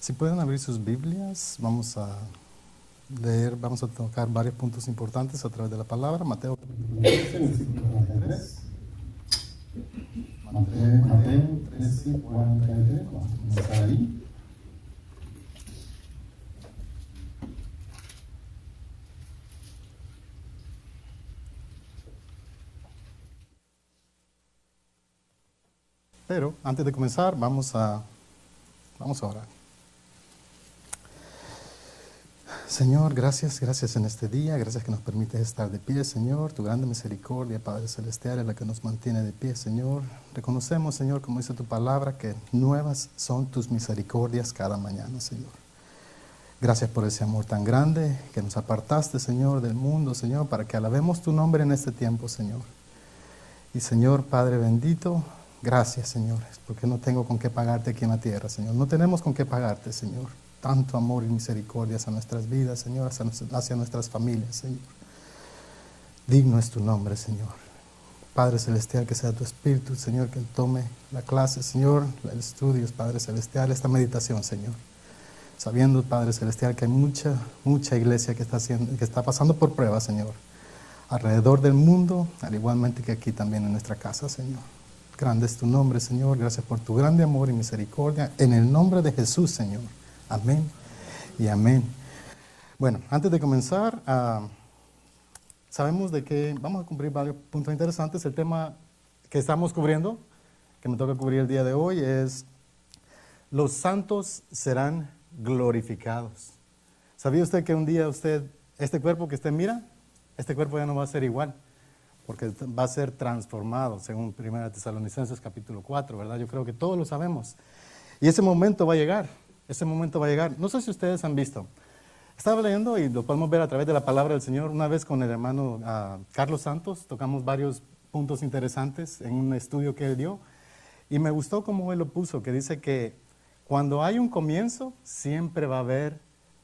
Si pueden abrir sus Biblias, vamos a leer, vamos a tocar varios puntos importantes a través de la palabra. Mateo 13, versículo 43. Mateo 13, 43. Vamos a comenzar ahí. Pero antes de comenzar, vamos a orar. Señor, gracias en este día, gracias que nos permites estar de pie, Señor. Tu grande misericordia, Padre Celestial, es la que nos mantiene de pie, Señor. Reconocemos, Señor, como dice tu palabra, que nuevas son tus misericordias cada mañana, Señor. Gracias por ese amor tan grande que nos apartaste, Señor, del mundo, Señor, para que alabemos tu nombre en este tiempo, Señor. Y, Señor, Padre bendito, gracias, Señor, porque no tengo con qué pagarte aquí en la tierra, Señor. No tenemos con qué pagarte, Señor. Tanto amor y misericordia hacia nuestras vidas, Señor, hacia nuestras familias, Señor. Digno es tu nombre, Señor. Padre Celestial, que sea tu Espíritu, Señor, que tome la clase, Señor, el estudio, Padre Celestial, esta meditación, Señor. Sabiendo, Padre Celestial, que hay mucha iglesia que está pasando por pruebas, Señor. Alrededor del mundo, al igualmente que aquí también en nuestra casa, Señor. Grande es tu nombre, Señor. Gracias por tu grande amor y misericordia. En el nombre de Jesús, Señor. Amén y amén. Bueno, antes de comenzar, sabemos de que vamos a cubrir varios puntos interesantes. El tema que estamos cubriendo, que me toca cubrir el día de hoy, es los santos serán glorificados. ¿Sabía usted que un día este cuerpo que usted mira, este cuerpo ya no va a ser igual? Porque va a ser transformado, según 1 Tesalonicenses capítulo 4, ¿verdad? Yo creo que todos lo sabemos. Y ese momento va a llegar. Ese momento va a llegar. No sé si ustedes han visto. Estaba leyendo y lo podemos ver a través de la palabra del Señor. Una vez con el hermano Carlos Santos tocamos varios puntos interesantes en un estudio que él dio. Y me gustó cómo él lo puso, que dice que cuando hay un comienzo, siempre va a haber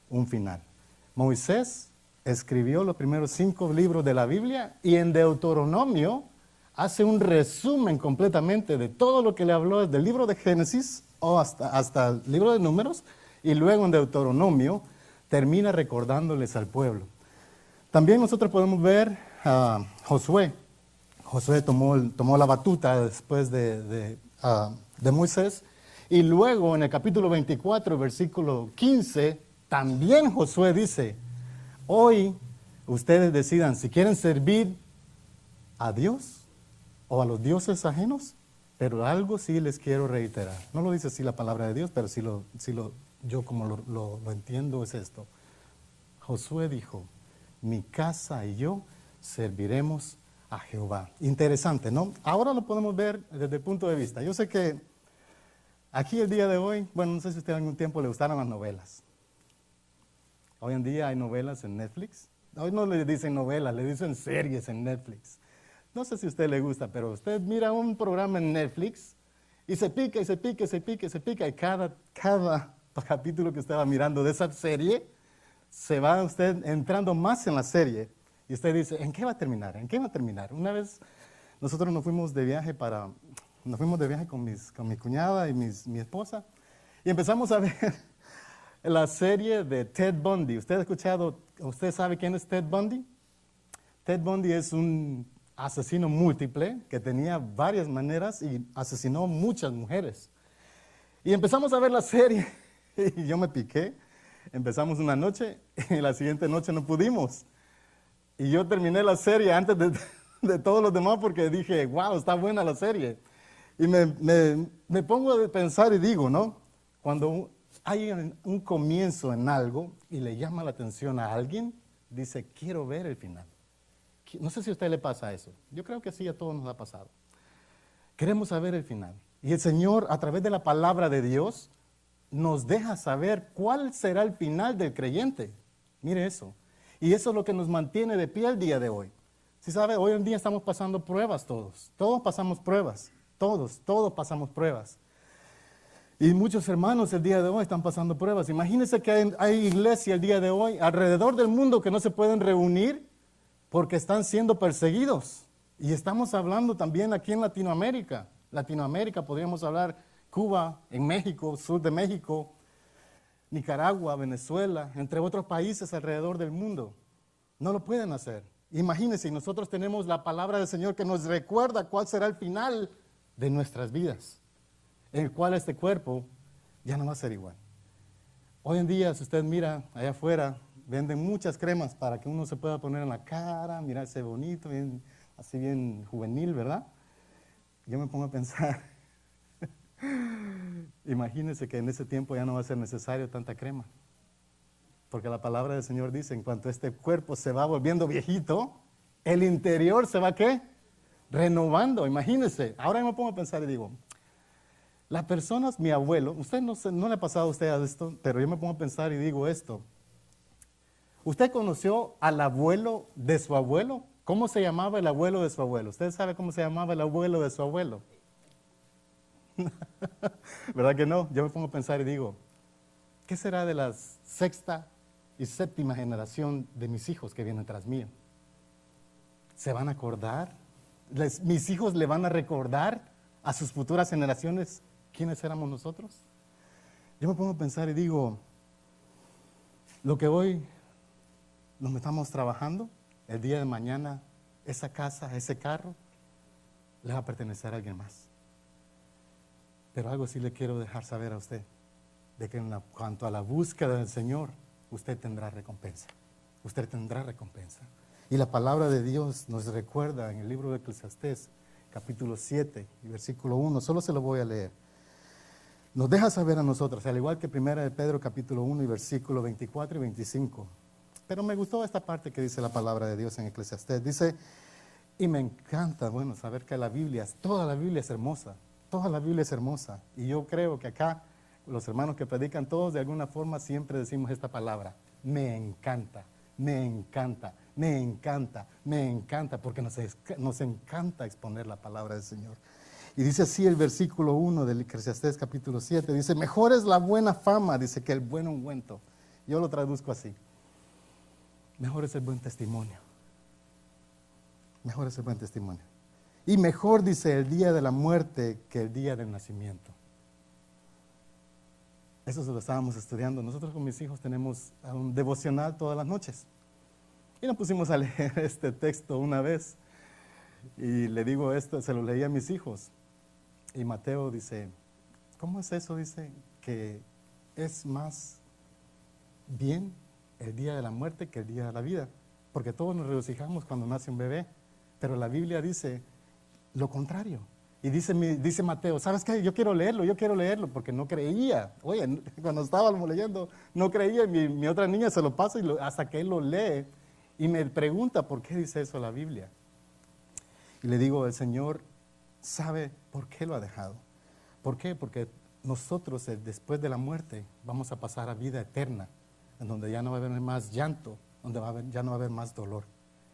un final. Moisés escribió los primeros 5 libros de la Biblia y en Deuteronomio hace un resumen completamente de todo lo que le habló desde el libro de Génesis o hasta el libro de Números, y luego en Deuteronomio termina recordándoles al pueblo. También nosotros podemos ver a Josué. Josué tomó la batuta después de Moisés, y luego en el capítulo 24, versículo 15, también Josué dice: hoy ustedes decidan si quieren servir a Dios o a los dioses ajenos. Pero algo sí les quiero reiterar. No lo dice así la palabra de Dios, pero yo como lo entiendo es esto. Josué dijo: mi casa y yo serviremos a Jehová. Interesante, ¿no? Ahora lo podemos ver desde el punto de vista. Yo sé que aquí el día de hoy, bueno, no sé si a usted en algún tiempo le gustaron las novelas. Hoy en día hay novelas en Netflix. Hoy no le dicen novelas, le dicen series en Netflix. No sé si a usted le gusta, pero usted mira un programa en Netflix y se pica, y se pica, y se pica, y se pica, y cada capítulo que usted va mirando de esa serie, se va usted entrando más en la serie. Y usted dice: ¿en qué va a terminar? ¿En qué va a terminar? Una vez nosotros nos fuimos de viaje con mi cuñada y mi esposa, y empezamos a ver la serie de Ted Bundy. ¿Usted sabe quién es Ted Bundy? Ted Bundy es un asesino múltiple que tenía varias maneras y asesinó muchas mujeres. Y empezamos a ver la serie y yo me piqué. Empezamos una noche y la siguiente noche no pudimos. Y yo terminé la serie antes de todos los demás porque dije: wow, está buena la serie. Y me pongo a pensar y digo, ¿no? Cuando hay un comienzo en algo y le llama la atención a alguien, dice: quiero ver el final. No sé si a usted le pasa eso. Yo creo que sí, a todos nos ha pasado. Queremos saber el final. Y el Señor, a través de la palabra de Dios, nos deja saber cuál será el final del creyente. Mire eso. Y eso es lo que nos mantiene de pie el día de hoy. Si sabe, hoy en día estamos pasando pruebas todos. Todos pasamos pruebas. Todos pasamos pruebas. Y muchos hermanos el día de hoy están pasando pruebas. Imagínense que hay iglesia el día de hoy alrededor del mundo que no se pueden reunir porque están siendo perseguidos. Y estamos hablando también aquí en Latinoamérica. Podríamos hablar Cuba, en México, sur de México. Nicaragua, Venezuela, entre otros países alrededor del mundo. No lo pueden hacer. Imagínense, nosotros tenemos la palabra del Señor que nos recuerda cuál será el final de nuestras vidas, en el cual este cuerpo ya no va a ser igual. Hoy en día, si usted mira allá afuera, venden muchas cremas para que uno se pueda poner en la cara, mirarse bonito, bien, así bien juvenil, ¿verdad? Yo me pongo a pensar, imagínense que en ese tiempo ya no va a ser necesario tanta crema. Porque la palabra del Señor dice, en cuanto este cuerpo se va volviendo viejito, el interior se va, ¿qué? Renovando, imagínense. Ahora yo me pongo a pensar y digo, las personas, mi abuelo, usted no le ha pasado a usted esto, pero yo me pongo a pensar y digo esto. ¿Usted conoció al abuelo de su abuelo? ¿Cómo se llamaba el abuelo de su abuelo? ¿Usted sabe cómo se llamaba el abuelo de su abuelo? ¿Verdad que no? Yo me pongo a pensar y digo, ¿qué será de la sexta y séptima generación de mis hijos que vienen tras mío? ¿Se van a acordar? ¿Mis hijos le van a recordar a sus futuras generaciones quiénes éramos nosotros? Yo me pongo a pensar y digo, lo que hoy nos estamos trabajando, el día de mañana, esa casa, ese carro, le va a pertenecer a alguien más. Pero algo sí le quiero dejar saber a usted, de que en cuanto a la búsqueda del Señor, usted tendrá recompensa. Usted tendrá recompensa. Y la palabra de Dios nos recuerda en el libro de Eclesiastés, capítulo 7, y versículo 1, solo se lo voy a leer. Nos deja saber a nosotros, al igual que 1 de Pedro, capítulo 1, y versículo 24 y 25. Pero me gustó esta parte que dice la palabra de Dios en Eclesiastés. Dice, y me encanta, bueno, saber que toda la Biblia es hermosa. Toda la Biblia es hermosa. Y yo creo que acá, los hermanos que predican, todos de alguna forma siempre decimos esta palabra. Me encanta, me encanta, me encanta, me encanta, porque nos encanta exponer la palabra del Señor. Y dice así el versículo 1 del Eclesiastés capítulo 7, dice, mejor es la buena fama, dice, que el buen ungüento. Yo lo traduzco así. Mejor es el buen testimonio. Mejor es el buen testimonio. Y mejor, dice, el día de la muerte que el día del nacimiento. Eso se lo estábamos estudiando. Nosotros con mis hijos tenemos un devocional todas las noches. Y nos pusimos a leer este texto una vez. Y le digo esto, se lo leí a mis hijos. Y Mateo dice, ¿cómo es eso? Dice que es más bien el día de la muerte que el día de la vida. Porque todos nos regocijamos cuando nace un bebé. Pero la Biblia dice lo contrario. Y dice Mateo, ¿sabes qué? Yo quiero leerlo, porque no creía. Oye, cuando estábamos leyendo, no creía. Mi otra niña se lo pasa hasta que él lo lee. Y me pregunta, ¿por qué dice eso la Biblia? Y le digo, el Señor sabe por qué lo ha dejado. ¿Por qué? Porque nosotros, después de la muerte, vamos a pasar a vida eterna, en donde ya no va a haber más llanto, donde ya no va a haber más dolor.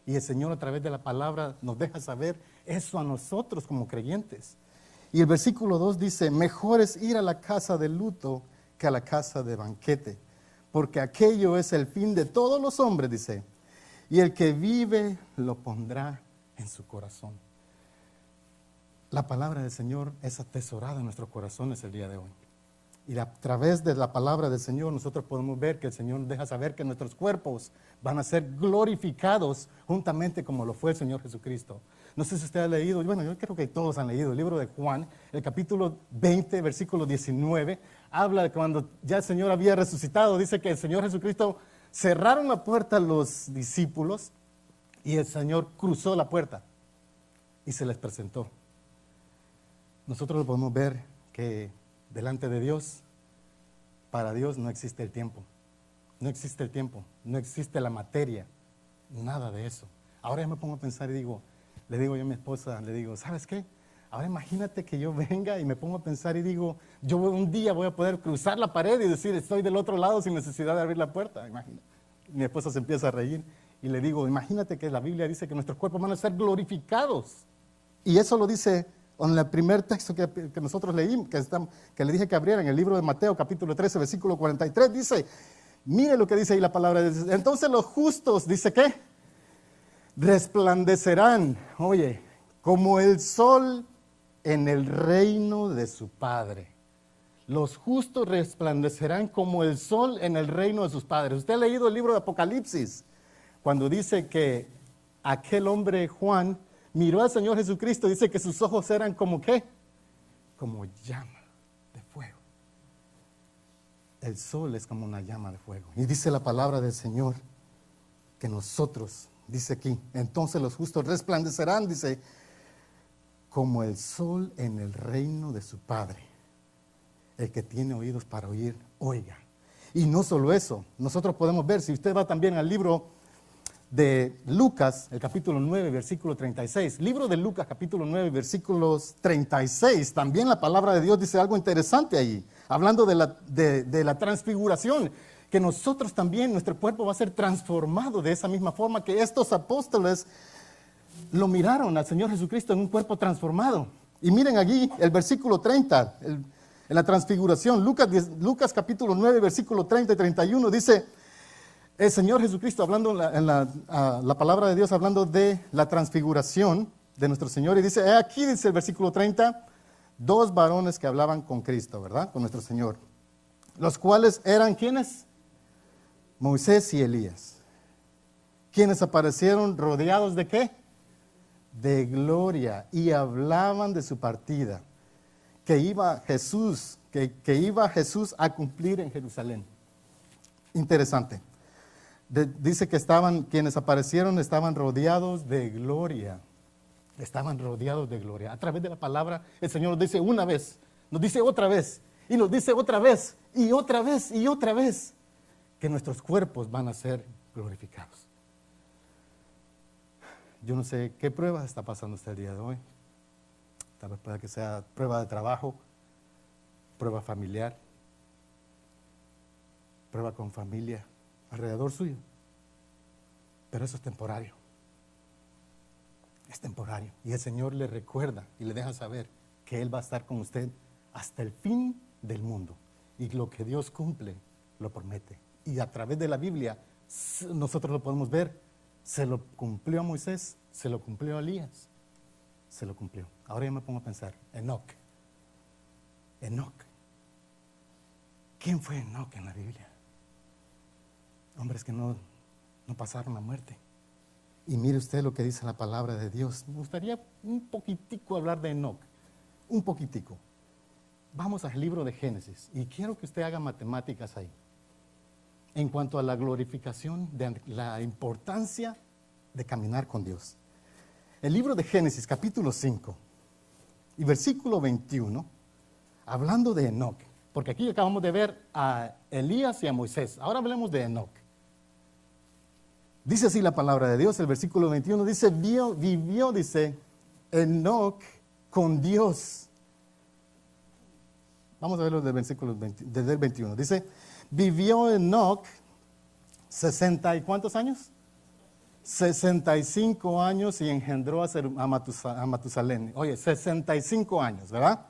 Y el Señor a través de la palabra nos deja saber eso a nosotros como creyentes. Y el versículo 2 dice, mejor es ir a la casa de luto que a la casa de banquete, porque aquello es el fin de todos los hombres, dice, y el que vive lo pondrá en su corazón. La palabra del Señor es atesorada en nuestros corazones el día de hoy. Y a través de la palabra del Señor nosotros podemos ver que el Señor nos deja saber que nuestros cuerpos van a ser glorificados juntamente como lo fue el Señor Jesucristo. No sé si usted ha leído, bueno, yo creo que todos han leído el libro de Juan, el capítulo 20, versículo 19, habla de cuando ya el Señor había resucitado, dice que el Señor Jesucristo cerraron la puerta a los discípulos y el Señor cruzó la puerta y se les presentó. Nosotros podemos ver que delante de Dios, para Dios no existe el tiempo. No existe el tiempo, no existe la materia, nada de eso. Ahora ya me pongo a pensar y le digo yo a mi esposa, ¿sabes qué? Ahora imagínate que yo venga y me pongo a pensar y digo, yo un día voy a poder cruzar la pared y decir, estoy del otro lado sin necesidad de abrir la puerta. Imagina. Mi esposa se empieza a reír y le digo, imagínate que la Biblia dice que nuestros cuerpos van a ser glorificados. Y eso lo dice en el primer texto que nosotros leímos, que le dije que abriera en el libro de Mateo, capítulo 13, versículo 43, dice, mire lo que dice ahí la palabra de Dios. Entonces los justos, dice ¿qué? Resplandecerán, oye, como el sol en el reino de su Padre. los justos resplandecerán como el sol en el reino de sus padres. Usted ha leído el libro de Apocalipsis, cuando dice que aquel hombre Juan miró al Señor Jesucristo, dice que sus ojos eran como ¿qué? Como llama de fuego. El sol es como una llama de fuego. Y dice la palabra del Señor que nosotros, dice aquí, entonces los justos resplandecerán, dice, como el sol en el reino de su Padre. El que tiene oídos para oír, oiga. Y no solo eso, nosotros podemos ver, si usted va también al libro de Lucas, el capítulo 9, versículo 36. Libro de Lucas, capítulo 9, versículos 36. También la palabra de Dios dice algo interesante ahí, hablando de la transfiguración, que nosotros también, nuestro cuerpo va a ser transformado de esa misma forma que estos apóstoles lo miraron al Señor Jesucristo en un cuerpo transformado. Y miren allí el versículo 30, en la transfiguración, Lucas capítulo 9, versículo 30 y 31, dice el Señor Jesucristo hablando la palabra de Dios, hablando de la transfiguración de nuestro Señor, y dice, aquí dice el versículo 30, dos varones que hablaban con Cristo, ¿verdad? Con nuestro Señor, los cuales eran, ¿quiénes? Moisés y Elías, quienes aparecieron rodeados de ¿qué? De gloria, y hablaban de su partida, que iba Jesús a cumplir en Jerusalén. Interesante. Dice que quienes aparecieron estaban rodeados de gloria. Estaban rodeados de gloria. A través de la palabra, el Señor nos dice una vez, nos dice otra vez, y nos dice otra vez, y otra vez, y otra vez, que nuestros cuerpos van a ser glorificados. Yo no sé qué prueba está pasando usted el día de hoy. Tal vez pueda que sea prueba de trabajo, prueba familiar, prueba con familia alrededor suyo. Pero eso es temporario. Es temporario. Y el Señor le recuerda y le deja saber que Él va a estar con usted hasta el fin del mundo. Y lo que Dios cumple, lo promete. Y a través de la Biblia, nosotros lo podemos ver. Se lo cumplió a Moisés, se lo cumplió a Elías, se lo cumplió. Ahora yo me pongo a pensar, Enoc. ¿Quién fue Enoc en la Biblia? Hombres que no pasaron la muerte. Y mire usted lo que dice la palabra de Dios. Me gustaría un poquitico hablar de Enoc, un poquitico. Vamos al libro de Génesis y quiero que usted haga matemáticas ahí. En cuanto a la glorificación, de la importancia de caminar con Dios. El libro de Génesis, capítulo 5 y versículo 21, hablando de Enoc, porque aquí acabamos de ver a Elías y a Moisés. Ahora hablemos de Enoc. Dice así la palabra de Dios, el versículo 21, dice, vivió, dice, Enoc con Dios. Vamos a verlo desde el 21. Dice, vivió Enoc 60 y ¿cuántos años? 65 años y engendró a Matusalén. Oye, 65 años, ¿verdad?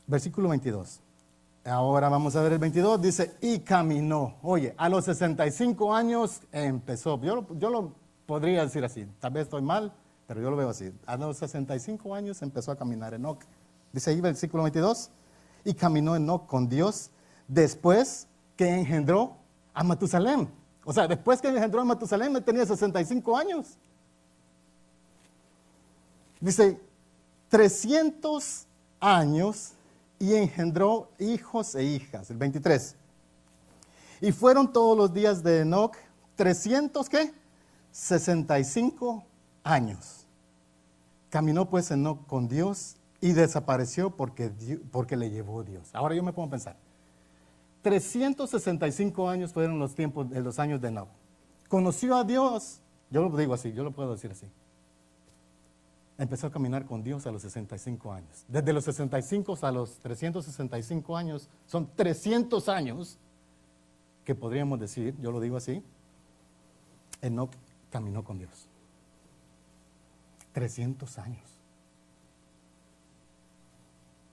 Versículo 22. Ahora vamos a ver el 22. Dice, y caminó. Oye, a los 65 años empezó. Yo lo podría decir así. Tal vez estoy mal, pero yo lo veo así. A los 65 años empezó a caminar Enoc. Dice ahí versículo 22. Y caminó Enoc con Dios después que engendró a Matusalén. O sea, después que engendró a Matusalén, tenía 65 años. Dice, 300 años y engendró hijos e hijas. El 23. Y fueron todos los días de Enoc, 300, ¿qué? 65 años. Caminó pues Enoc con Dios y desapareció porque le llevó Dios. Ahora yo me pongo a pensar. 365 años fueron los tiempos, los años de Enoc. Conoció a Dios, yo lo digo así, yo lo puedo decir así. Empezó a caminar con Dios a los 65 años. Desde los 65 a los 365 años, son 300 años que podríamos decir, yo lo digo así, Enoc caminó con Dios. 300 años.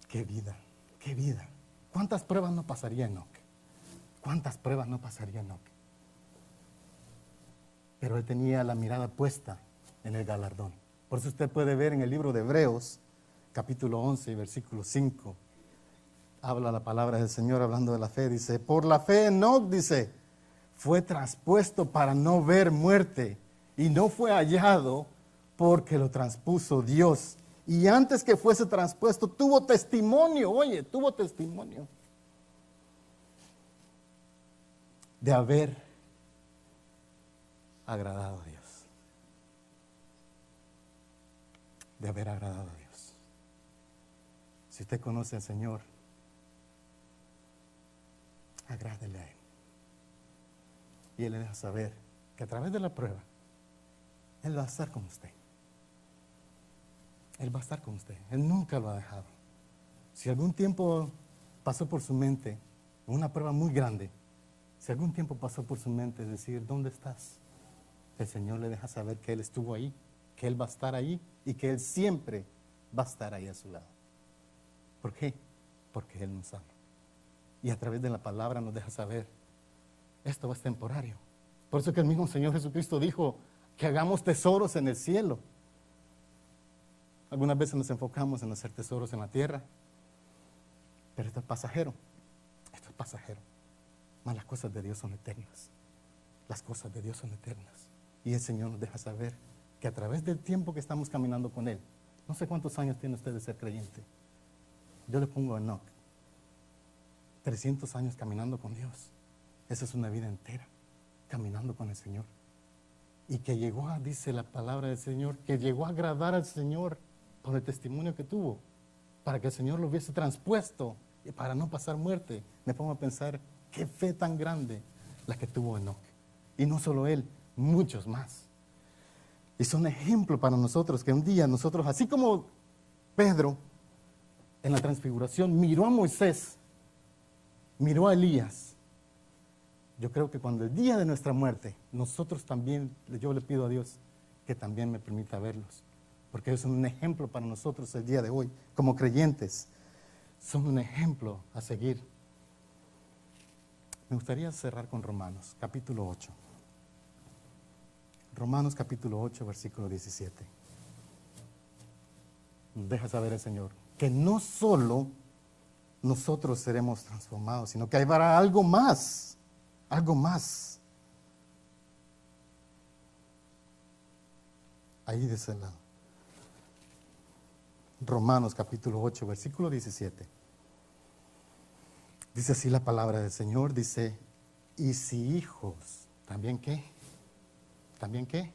¡Qué vida! ¡Qué vida! ¿Cuántas pruebas no pasaría Enoc? ¿Cuántas pruebas no pasaría Enoc? Pero él tenía la mirada puesta en el galardón. Por eso usted puede ver en el libro de Hebreos, capítulo 11, versículo 5, habla la palabra del Señor hablando de la fe. Dice, por la fe Enoc, dice, fue traspuesto para no ver muerte y no fue hallado porque lo transpuso Dios. Y antes que fuese traspuesto tuvo testimonio, oye, tuvo testimonio de haber agradado a Dios. De haber agradado a Dios. Si usted conoce al Señor, agrádele a Él. Y Él le deja saber que a través de la prueba, Él va a estar con usted. Él va a estar con usted. Él nunca lo ha dejado. Si algún tiempo pasó por su mente una prueba muy grande, si algún tiempo pasó por su mente decir, ¿dónde estás? El Señor le deja saber que Él estuvo ahí, que Él va a estar ahí y que Él siempre va a estar ahí a su lado. ¿Por qué? Porque Él nos ama. Y a través de la palabra nos deja saber, esto es temporario. Por eso que el mismo Señor Jesucristo dijo que hagamos tesoros en el cielo. Algunas veces nos enfocamos en hacer tesoros en la tierra, pero esto es pasajero. Esto es pasajero. Mas las cosas de Dios son eternas. Las cosas de Dios son eternas. Y el Señor nos deja saber que a través del tiempo que estamos caminando con Él, no sé cuántos años tiene usted de ser creyente. Yo le pongo a Enoc 300 años caminando con Dios. Esa es una vida entera caminando con el Señor. Y que llegó a, dice la palabra del Señor, que llegó a agradar al Señor por el testimonio que tuvo, para que el Señor lo hubiese transpuesto y para no pasar muerte. Me pongo a pensar, qué fe tan grande la que tuvo Enoc. Y no solo él, muchos más. Y son ejemplo para nosotros, que un día nosotros, así como Pedro en la transfiguración miró a Moisés, miró a Elías, yo creo que cuando el día de nuestra muerte, nosotros también, yo le pido a Dios que también me permita verlos, porque ellos son un ejemplo para nosotros el día de hoy, como creyentes, son un ejemplo a seguir. Me gustaría cerrar con Romanos, capítulo 8. Romanos capítulo 8, versículo 17. Nos deja saber el Señor que no solo nosotros seremos transformados, sino que habrá algo más, algo más. Ahí de ese lado. Romanos capítulo 8, versículo 17. Dice así la palabra del Señor, dice, y si hijos, ¿también qué? ¿También qué?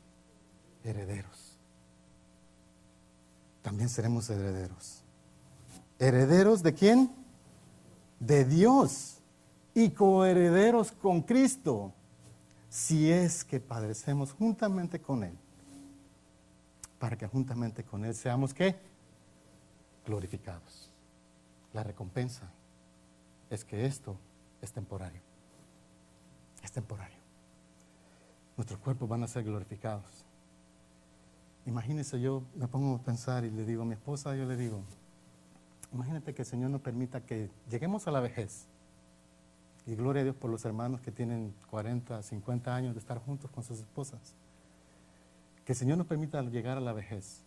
Herederos. También seremos herederos. ¿Herederos de quién? De Dios. Y coherederos con Cristo, si es que padecemos juntamente con Él, para que juntamente con Él seamos ¿qué? Glorificados. La recompensa es que esto es temporario. Es temporario. Nuestros cuerpos van a ser glorificados. Imagínense, yo me pongo a pensar y le digo a mi esposa, yo le digo, imagínate que el Señor nos permita que lleguemos a la vejez. Y gloria a Dios por los hermanos que tienen 40, 50 años de estar juntos con sus esposas. Que el Señor nos permita llegar a la vejez.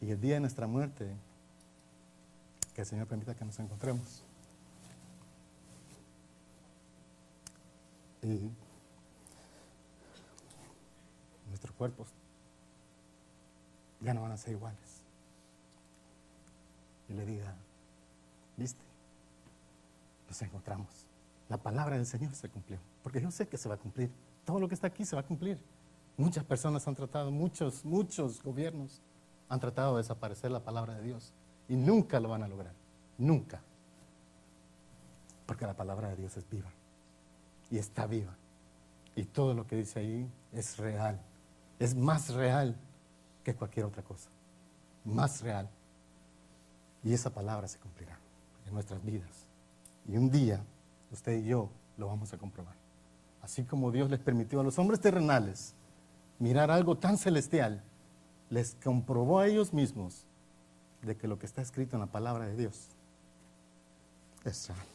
Y el día de nuestra muerte, que el Señor permita que nos encontremos. Y nuestros cuerpos ya no van a ser iguales. Y le diga, ¿viste? Nos encontramos. La palabra del Señor se cumplió. Porque yo sé que se va a cumplir. Todo lo que está aquí se va a cumplir. Muchas personas han tratado, muchos gobiernos han tratado de desaparecer la palabra de Dios. Y nunca lo van a lograr. Nunca. Porque la palabra de Dios es viva. Y está viva. Y todo lo que dice ahí es real. Es más real que cualquier otra cosa. Más real. Y esa palabra se cumplirá en nuestras vidas. Y un día, usted y yo lo vamos a comprobar. Así como Dios les permitió a los hombres terrenales mirar algo tan celestial, les comprobó a ellos mismos de que lo que está escrito en la palabra de Dios es real.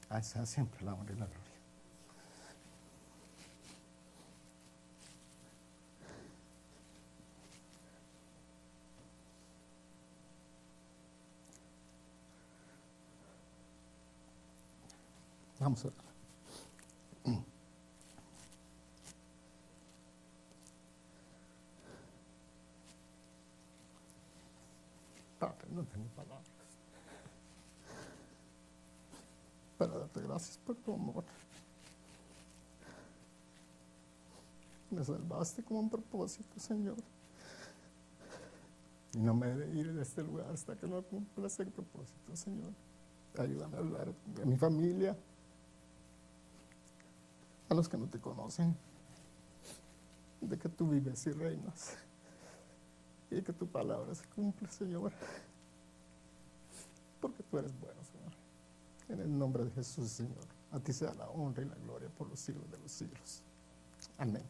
A esa siempre la honra y la gloria. Vamos a ver. Padre, no tengo palabras para darte gracias por tu amor. Me salvaste con un propósito, Señor. Y no me he de ir de este lugar hasta que no cumpla ese propósito, Señor. Ayúdame a hablar de mi familia, a los que no te conocen, de que tú vives y reinas, y que tu palabra se cumple, Señor. Porque tú eres bueno, Señor. En el nombre de Jesús, Señor. A ti sea la honra y la gloria por los siglos de los siglos. Amén.